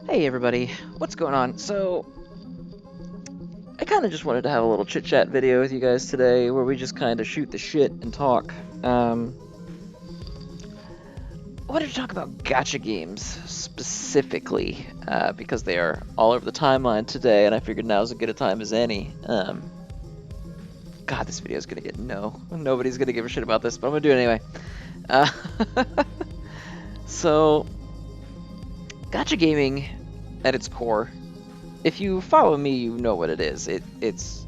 Hey everybody, what's going on? So, I kind of just wanted to have a little chit chat video with you guys today where we just kind of shoot the shit and talk. I wanted to talk about gacha games specifically because they are all over the timeline today, and I figured now's as good a time as any. God, this video is gonna get nobody's gonna give a shit about this, but I'm gonna do it anyway. Uh, so, gacha gaming at its core, if you follow me, you know what it is. It's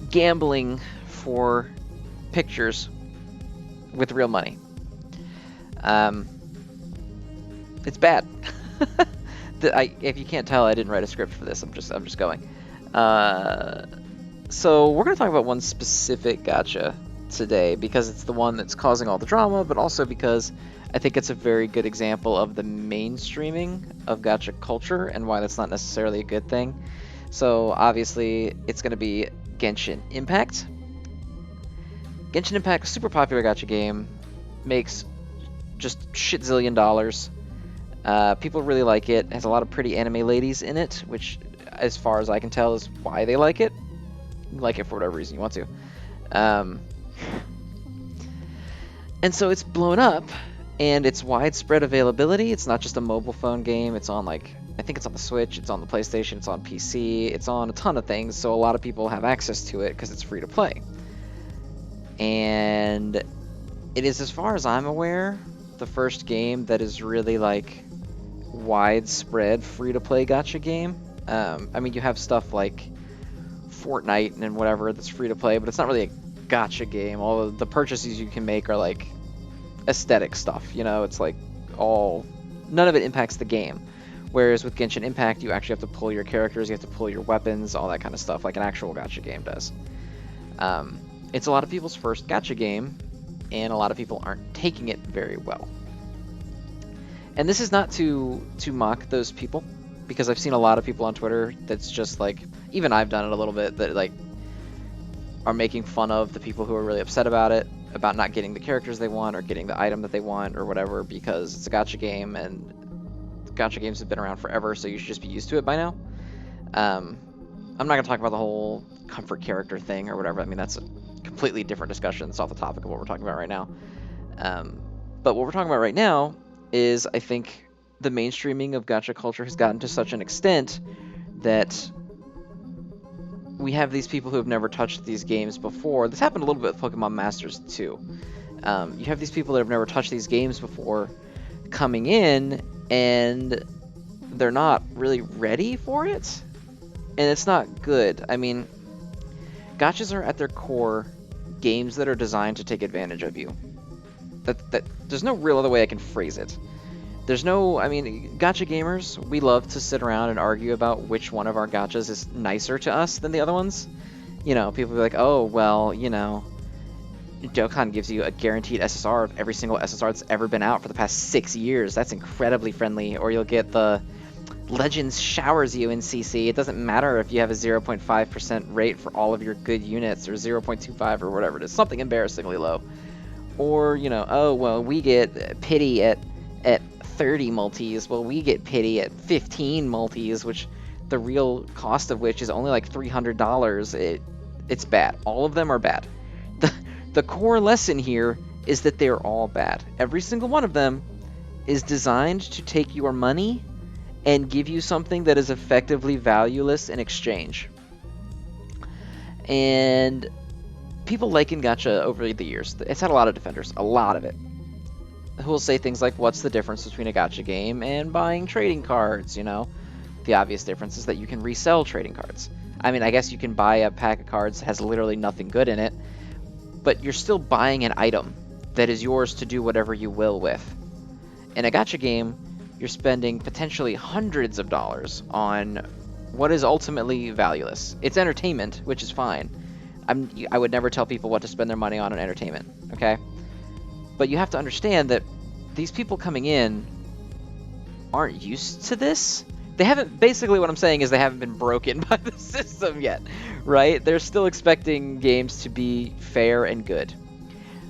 gambling for pictures with real money. It's bad. If you can't tell, I didn't write a script for this. I'm just going. So we're gonna talk about one specific gacha today because it's the one that's causing all the drama, but also because I think it's a very good example of the mainstreaming of gacha culture and why that's not necessarily a good thing. So obviously, it's gonna be Genshin Impact. Genshin Impact, super popular gacha game, makes just shit zillion dollars. People really like it. It has a lot of pretty anime ladies in it, which, as far as I can tell, is why they like it. You like it for whatever reason you want to. And so it's blown up, and it's widespread availability. It's not just a mobile phone game. It's on, like, I think it's on the Switch, it's on the PlayStation, it's on PC, it's on a ton of things, so a lot of people have access to it because it's free to play. And it is, as far as I'm aware, the first game that is really, like, widespread free-to-play gacha game. I mean, you have stuff like Fortnite and whatever that's free-to-play, but it's not really a gacha game. All of the purchases you can make are, like, aesthetic stuff, you know? It's, like, none of it impacts the game. Whereas with Genshin Impact, you actually have to pull your characters, you have to pull your weapons, all that kind of stuff, like an actual gacha game does. It's a lot of people's first gacha game, and a lot of people aren't taking it very well. And this is not to mock those people, because I've seen a lot of people on Twitter that's just like, even I've done it a little bit, that like are making fun of the people who are really upset about it, about not getting the characters they want or getting the item that they want or whatever, because it's a gacha game and gacha games have been around forever, so you should just be used to it by now. I'm not going to talk about the whole comfort character thing or whatever. I mean, that's a completely different discussion. It's off the topic of what we're talking about right now. But what we're talking about right now is, I think, the mainstreaming of gacha culture has gotten to such an extent that we have these people who have never touched these games before. This happened a little bit with Pokemon Masters too. You have these people that have never touched these games before coming in, and they're not really ready for it, and it's not good. I mean, gachas are at their core games that are designed to take advantage of you. That there's no real other way I can phrase it. I mean, gacha gamers, we love to sit around and argue about which one of our gachas is nicer to us than the other ones. You know, people be like, oh, well, you know, Dokkan gives you a guaranteed SSR of every single SSR that's ever been out for the past 6 years. That's incredibly friendly. Or you'll get the Legends showers you in CC. It doesn't matter if you have a 0.5% rate for all of your good units, or 0.25 or whatever it is. Something embarrassingly low. Or, you know, oh, well, we get pity at 30 multis. Well, we get pity at 15 multis, which the real cost of which is only like $300. It's bad. All of them are bad. The core lesson here is that they're all bad. Every single one of them is designed to take your money and give you something that is effectively valueless in exchange. And people liken gacha over the years. It's had a lot of defenders, a lot of it, who will say things like, what's the difference between a gacha game and buying trading cards, you know? The obvious difference is that you can resell trading cards. I mean, I guess you can buy a pack of cards that has literally nothing good in it, but you're still buying an item that is yours to do whatever you will with. In a gacha game, you're spending potentially hundreds of dollars on what is ultimately valueless. It's entertainment, which is fine. I would never tell people what to spend their money on entertainment, okay? But you have to understand that these people coming in aren't used to this. Basically what I'm saying is they haven't been broken by the system yet, right? They're still expecting games to be fair and good.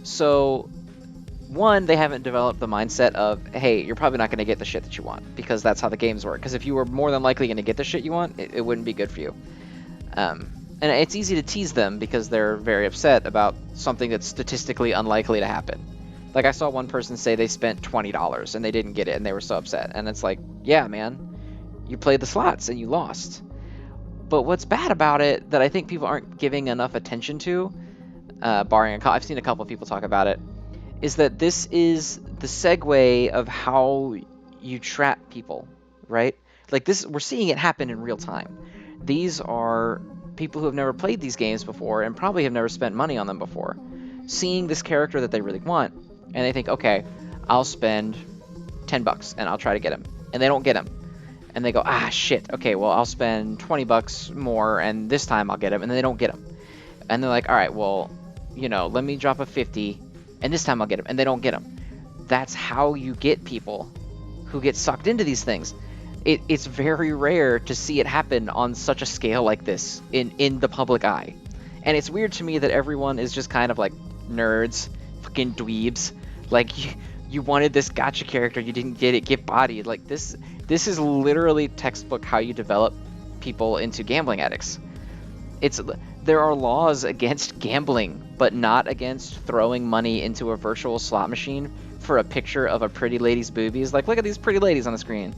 So one, they haven't developed the mindset of, hey, you're probably not going to get the shit that you want, because that's how the games work. Because if you were more than likely going to get the shit you want, it wouldn't be good for you. And it's easy to tease them because they're very upset about something that's statistically unlikely to happen. Like, I saw one person say they spent $20 and they didn't get it, and they were so upset. And it's like, yeah, man, you played the slots and you lost. But what's bad about it that I think people aren't giving enough attention to, barring I've seen a couple of people talk about it, is that this is the segue of how you trap people, right? Like this, we're seeing it happen in real time. These are people who have never played these games before and probably have never spent money on them before, seeing this character that they really want, and they think, okay, I'll spend $10 and I'll try to get him, and they don't get him, and they go, ah, shit, okay, well, I'll spend $20 more, and this time I'll get him, and then they don't get him, and they're like, all right, well, let me drop a 50, and this time I'll get him, and they don't get him. That's how you get people who get sucked into these things. It's very rare to see it happen on such a scale like this in the public eye. And it's weird to me that everyone is just kind of like nerds, fucking dweebs. Like, you wanted this gacha character, you didn't get it, get bodied. Like, this is literally textbook how you develop people into gambling addicts. There are laws against gambling, but not against throwing money into a virtual slot machine for a picture of a pretty lady's boobies. Like, look at these pretty ladies on the screen.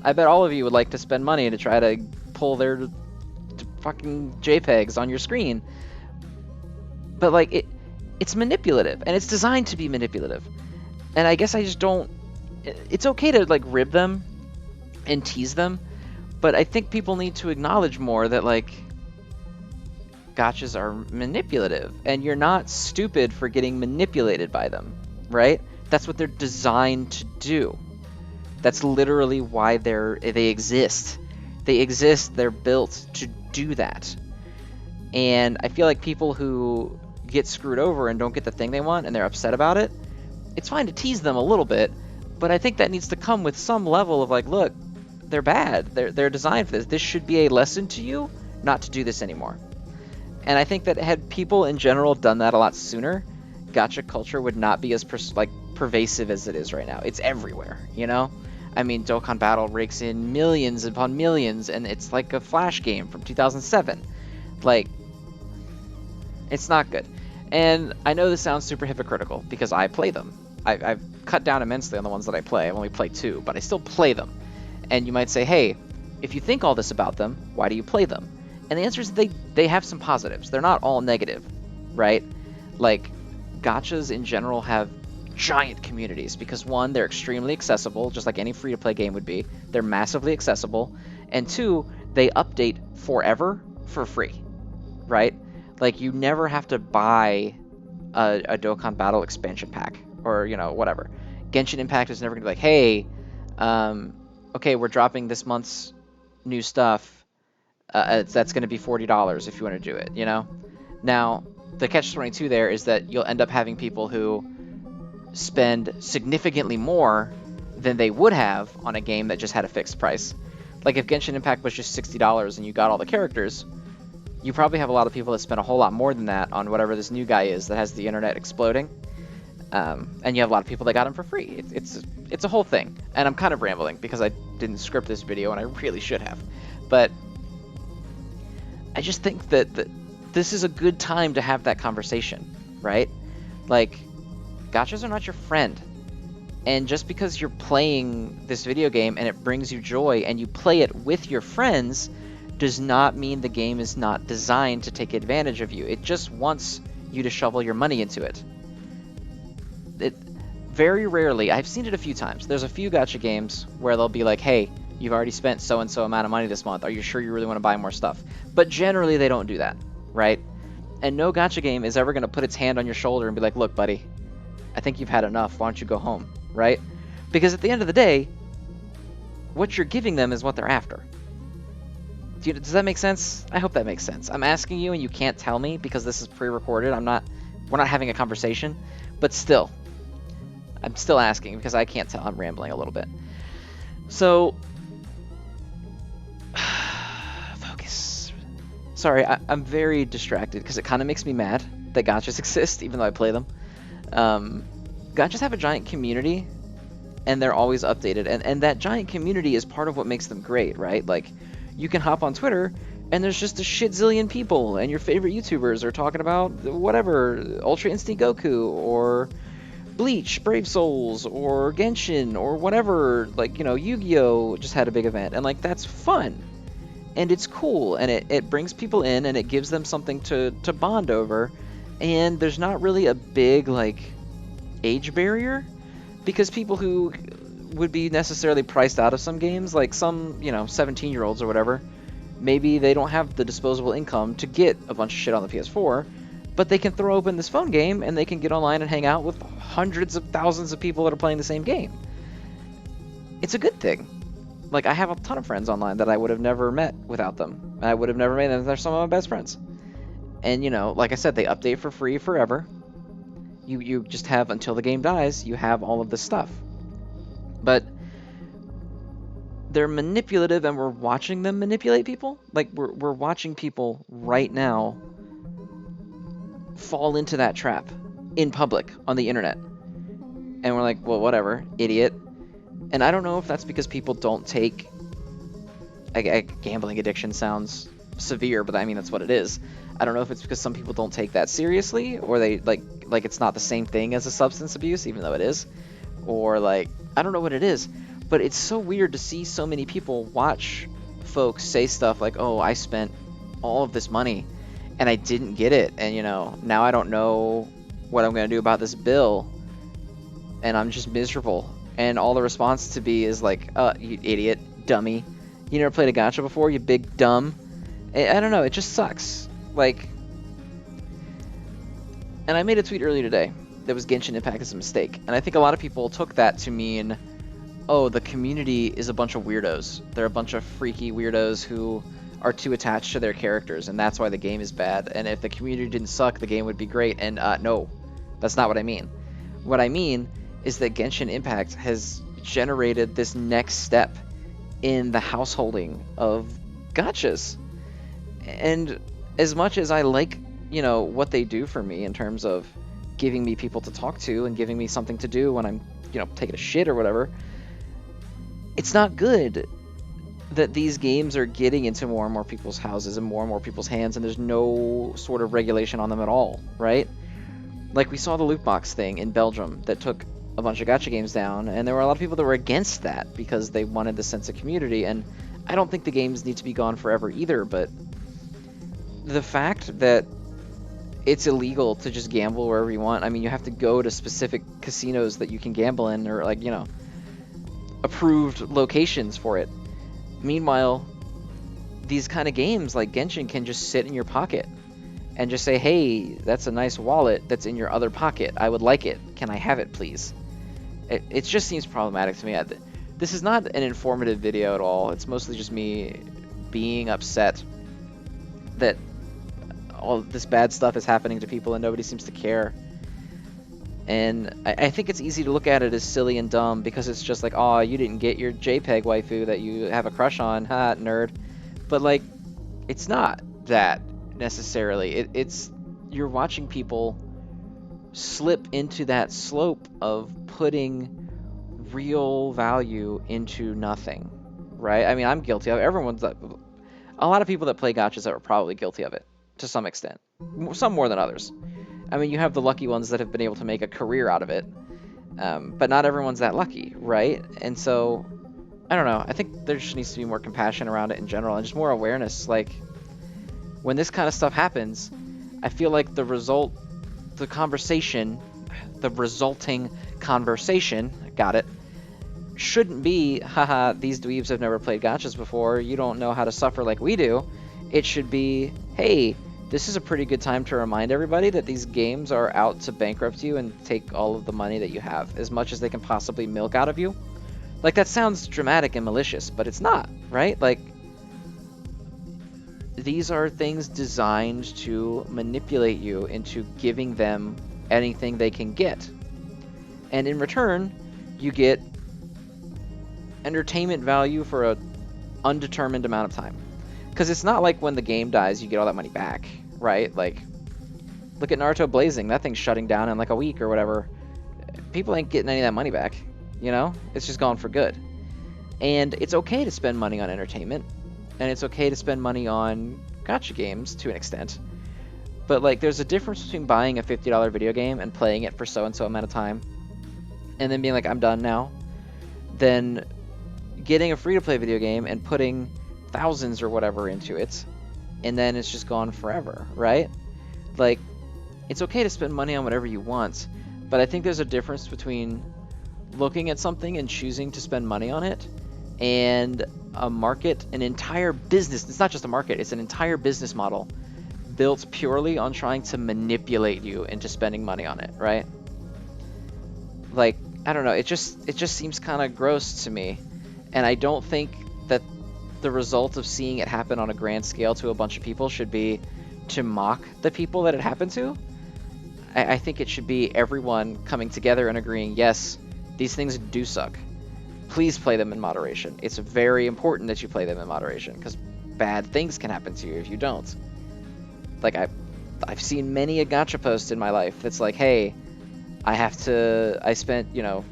I bet all of you would like to spend money to try to pull their fucking JPEGs on your screen. But, like, it's manipulative, and it's designed to be manipulative. And I guess I just don't... It's okay to, like, rib them and tease them, but I think people need to acknowledge more that, like, gachas are manipulative, and you're not stupid for getting manipulated by them, right? That's what they're designed to do. That's literally why they exist. They exist, they're built to do that. And I feel like people who get screwed over and don't get the thing they want and they're upset about it, it's fine to tease them a little bit, but I think that needs to come with some level of like, look, they're bad. They're designed for this. This should be a lesson to you not to do this anymore. And I think that had people in general done that a lot sooner, gacha culture would not be as pervasive as it is right now. It's everywhere, I mean, Dokkan Battle rakes in millions upon millions, and it's like a Flash game from 2007. Like, it's not good. And I know this sounds super hypocritical, because I play them. I've cut down immensely on the ones that I play. I've only played 2, but I still play them. And you might say, hey, if you think all this about them, why do you play them? And the answer is they have some positives. They're not all negative, right? Like, gachas in general have giant communities because, one, they're extremely accessible, just like any free-to-play game would be. They're massively accessible. And 2, they update forever for free, right? Like, you never have to buy a Dokkan Battle expansion pack or, whatever. Genshin Impact is never going to be like, hey, okay, we're dropping this month's new stuff. That's going to be $40 if you want to do it, Now, the catch-22 there is that you'll end up having people who spend significantly more than they would have on a game that just had a fixed price. Like, if Genshin Impact was just $60 and you got all the characters, you probably have a lot of people that spend a whole lot more than that on whatever this new guy is that has the internet exploding. And you have a lot of people that got him for free. It's a whole thing. And I'm kind of rambling because I didn't script this video and I really should have. But I just think that this is a good time to have that conversation, right? Like, gachas are not your friend. And just because you're playing this video game and it brings you joy and you play it with your friends does not mean the game is not designed to take advantage of you. It just wants you to shovel your money into it. Very rarely, I've seen it a few times. There's a few gacha games where they'll be like, hey, you've already spent so-and-so amount of money this month. Are you sure you really want to buy more stuff? But generally, they don't do that, right? And no gacha game is ever going to put its hand on your shoulder and be like, look, buddy, I think you've had enough. Why don't you go home, right? Because at the end of the day, what you're giving them is what they're after. Does that make sense? I hope that makes sense. I'm asking you and you can't tell me because this is pre-recorded. We're not having a conversation, but still, I'm still asking because I can't tell. I'm rambling a little bit. So, focus. Sorry, I'm very distracted because it kind of makes me mad that gachas exist, even though I play them. Gachas have a giant community, and they're always updated. And that giant community is part of what makes them great, right? Like, you can hop on Twitter, and there's just a shit zillion people, and your favorite YouTubers are talking about whatever, Ultra Instinct Goku, or Bleach, Brave Souls, or Genshin, or whatever. Like, you know, Yu-Gi-Oh! Just had a big event, and like, that's fun. And it's cool, and it brings people in, and it gives them something to bond over. And there's not really a big, like, age barrier, because people who would be necessarily priced out of some games, like some, you know, 17-year-olds or whatever, maybe they don't have the disposable income to get a bunch of shit on the PS4, but they can throw open this phone game and they can get online and hang out with hundreds of thousands of people that are playing the same game. It's a good thing. Like, I have a ton of friends online that I would have never met without them. I would have never made them. They're some of my best friends. And, you know, like I said, they update for free forever. You just have, until the game dies, you have all of this stuff. But they're manipulative, and we're watching them manipulate people. Like, we're watching people right now fall into that trap in public on the internet. And we're like, well, whatever, idiot. And I don't know if that's because people don't take... gambling addiction sounds severe, but I mean, that's what it is. I don't know if it's because some people don't take that seriously, or they, like it's not the same thing as a substance abuse, even though it is. Or, like, I don't know what it is. But it's so weird to see so many people watch folks say stuff like, oh, I spent all of this money, and I didn't get it, and, you know, now I don't know what I'm going to do about this bill, and I'm just miserable. And all the response to be is like, you idiot, dummy. You never played a gacha before, you big dumb. I don't know, it just sucks. Like, and I made a tweet earlier today that was Genshin Impact is a mistake. And I think a lot of people took that to mean, oh, the community is a bunch of weirdos. They're a bunch of freaky weirdos who are too attached to their characters, and that's why the game is bad. And if the community didn't suck, the game would be great. And no, that's not what I mean. What I mean is that Genshin Impact has generated this next step in the householding of gachas. And as much as I like, you know, what they do for me in terms of giving me people to talk to and giving me something to do when I'm, you know, taking a shit or whatever, it's not good that these games are getting into more and more people's houses and more people's hands, and there's no sort of regulation on them at all, right? Like, we saw the loot box thing in Belgium that took a bunch of gacha games down, and there were a lot of people that were against that because they wanted the sense of community. And I don't think the games need to be gone forever either, but the fact that it's illegal to just gamble wherever you want, I mean, you have to go to specific casinos that you can gamble in, or, like, you know, approved locations for it. Meanwhile, these kind of games like Genshin can just sit in your pocket and just say, hey, that's a nice wallet that's in your other pocket. I would like it. Can I have it, please? It just seems problematic to me. This is not an informative video at all. It's mostly just me being upset that all this bad stuff is happening to people and nobody seems to care. And I think it's easy to look at it as silly and dumb because it's just like, oh, you didn't get your JPEG waifu that you have a crush on, ha, nerd. But, like, it's not that necessarily. It's you're watching people slip into that slope of putting real value into nothing, right? I mean, I'm guilty of it. A lot of people that play gachas are probably guilty of it to some extent, some more than others. I mean, you have the lucky ones that have been able to make a career out of it, but not everyone's that lucky, right? And so, I don't know. I think there just needs to be more compassion around it in general and just more awareness. Like, when this kind of stuff happens, I feel like the resulting conversation, got it, shouldn't be, haha, these dweebs have never played gachas before, you don't know how to suffer like we do. It should be, hey, this is a pretty good time to remind everybody that these games are out to bankrupt you and take all of the money that you have, as much as they can possibly milk out of you. Like, that sounds dramatic and malicious, but it's not, right? Like, these are things designed to manipulate you into giving them anything they can get. And in return, you get entertainment value for an undetermined amount of time. Because it's not like when the game dies, you get all that money back, right? Like, look at Naruto Blazing. That thing's shutting down in like a week or whatever. people ain't getting any of that money back. You know, it's just gone for good. And it's okay to spend money on entertainment, and it's okay to spend money on gacha games to an extent. But like, there's a difference between buying a $50 video game and playing it for so and so amount of time, and then being like, I'm done now, than getting a free-to-play video game and putting thousands or whatever into it, and then it's just gone forever, right? Like, it's okay to spend money on whatever you want, but I think there's a difference between looking at something and choosing to spend money on it, and a market, an entire business. It's not just a market, it's an entire business model built purely on trying to manipulate you into spending money on it, right? Like, I don't know, it just seems kind of gross to me, and I don't think that the result of seeing it happen on a grand scale to a bunch of people should be to mock the people that it happened to. I think it should be everyone coming together and agreeing, yes, these things do suck. Please play them in moderation. It's very important that you play them in moderation, because bad things can happen to you if you don't. Like, I've seen many a gacha post in my life that's like, hey, I spent, you know,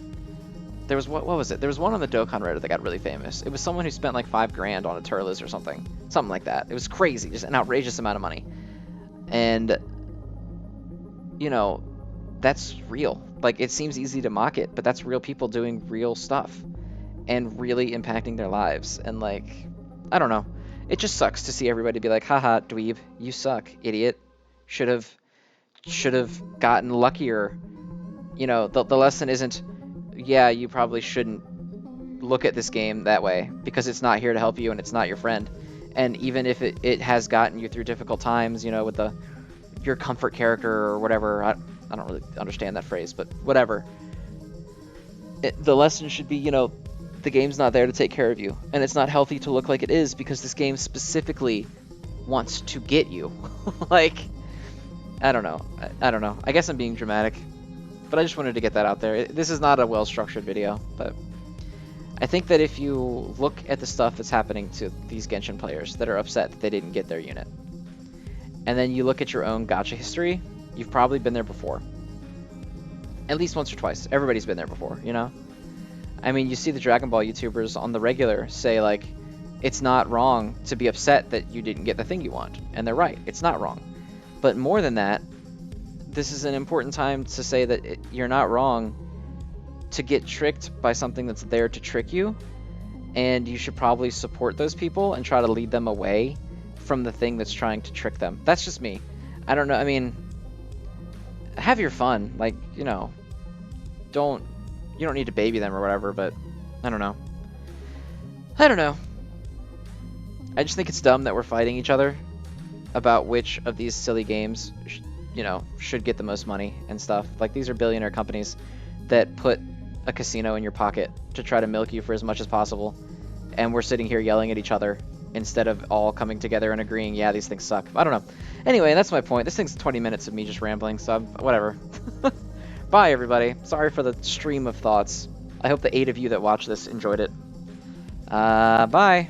there was, what was it? There was one on the Dokkan Reddit that got really famous. It was someone who spent like $5,000 on a Turles or something like that. It was crazy, just an outrageous amount of money. And, you know, that's real. Like, it seems easy to mock it, but that's real people doing real stuff and really impacting their lives. And like, I don't know. It just sucks to see everybody be like, haha, dweeb, you suck, idiot. Should have gotten luckier. You know, the lesson isn't, yeah, you probably shouldn't look at this game that way because it's not here to help you and it's not your friend. And even if it has gotten you through difficult times, you know, with your comfort character or whatever, I don't really understand that phrase, but whatever. The lesson should be, you know, the game's not there to take care of you, and it's not healthy to look like it is because this game specifically wants to get you. Like, I don't know. I don't know. I guess I'm being dramatic, but I just wanted to get that out there. This is not a well-structured video, but I think that if you look at the stuff that's happening to these Genshin players that are upset that they didn't get their unit, and then you look at your own gacha history, you've probably been there before. At least once or twice. Everybody's been there before, you know? I mean, you see the Dragon Ball YouTubers on the regular say, like, it's not wrong to be upset that you didn't get the thing you want. And they're right. It's not wrong. But more than that, this is an important time to say that you're not wrong to get tricked by something that's there to trick you. And you should probably support those people and try to lead them away from the thing that's trying to trick them. That's just me. I don't know. I mean, have your fun. Like, you know, you don't need to baby them or whatever, but I don't know. I don't know. I just think it's dumb that we're fighting each other about which of these silly games, you know, should get the most money and stuff. Like, these are billionaire companies that put a casino in your pocket to try to milk you for as much as possible. And we're sitting here yelling at each other instead of all coming together and agreeing, yeah, these things suck. I don't know. Anyway, that's my point. This thing's 20 minutes of me just rambling, so whatever. Bye, everybody. Sorry for the stream of thoughts. I hope the 8 of you that watch this enjoyed it. Bye.